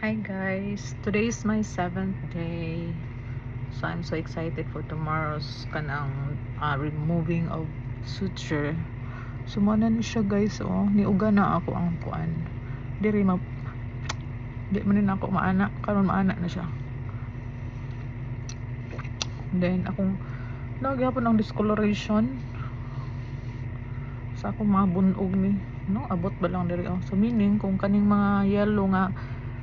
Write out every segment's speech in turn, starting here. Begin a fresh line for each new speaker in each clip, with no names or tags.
Hi guys, today is my 7th day, so I'm so excited for tomorrow's kanang removing of suture. So mo na ni siya guys, oh niuga na ako ang kuan diri di man na ako maana karon maana na siya. Then akong nagyapon ang discoloration sa akong mga bunog ni no abot ba lang diri, oh. So meaning kung kaning mga yellow nga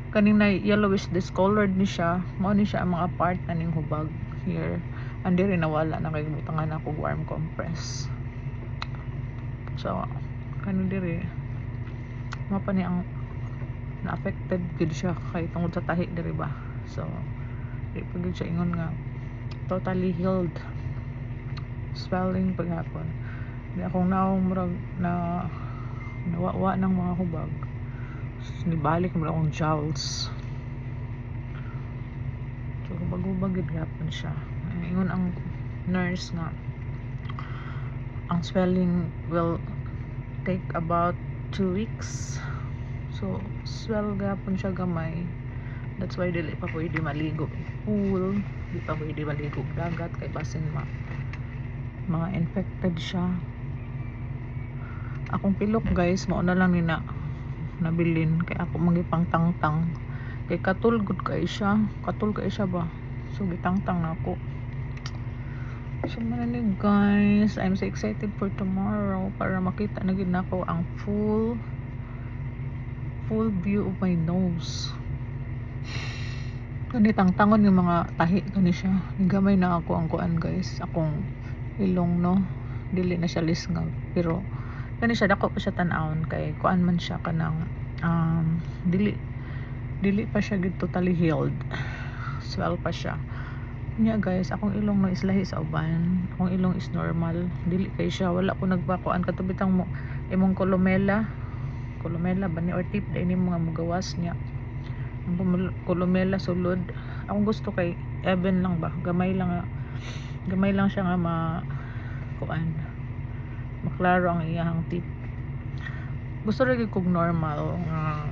kaning na yellowish discolored ni siya, mao ni siya ang mga part na ning hubag here, and diri nawala na kay butangan ako warm compress. So kani diri mao pa ni ang na affected gid siya kay tungod sa tahi diri ba. So di pa gid siya ingon nga totally healed. Swelling paghapon di akong naong murag na nawawa ng mga hubag, nibalik mo akong jowls. So hubag-hubag gid gapon siya. Ingon ang nurse nga ang swelling will take about 2 weeks. So swell gapon siya gamay. That's why dili pa pwede maligo pool, di pa pwede maligo dagat kay basin mga infected siya. Akong pilok guys mao na lang ni nabilin kay ako magipang tangtang kay katul kay siya ba, so gitangtang na ako. So man guys, I'm so excited for tomorrow para makita na gid nako ang full view of my nose. Kani tangtangon yung mga tahi kani siya, gamay na ako ang kuan guys, akong ilong no dili na siya lisngag, pero kani siya dako pa siya tan-awon kay kuan man siya kanang dili pa siya gid totally healed, swell pa siya niya guys. Akong ilong no islahi sa uban, akong ilong is normal, dili kay siya wala ko nagbakuan katubitang mo imong kolomela ba ni or tip dai nimo nga mugawas niya ang kolomela sulod. Akong gusto kay even lang ba, gamay lang siya nga kuan maklaro ang iyang tip. Gusto rin kog normal nga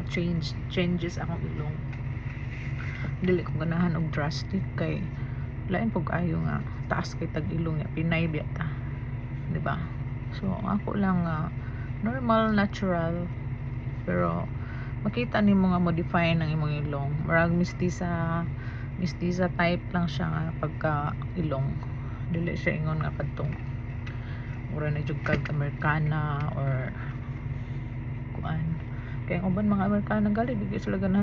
changes akong ilong, dili ko ganahan og drastic kay lain pug ayo nga taas kay tag ilong ya Pinay biya ta, di ba? So ako lang normal natural, pero makita nimo nga modify ng imong ilong, murag mistisa type lang siya nga pagka ilong, dili siya ingon nga kadtong mura na jud kag Americana or kuan kay ang uban mga Americana gali di sila ganahan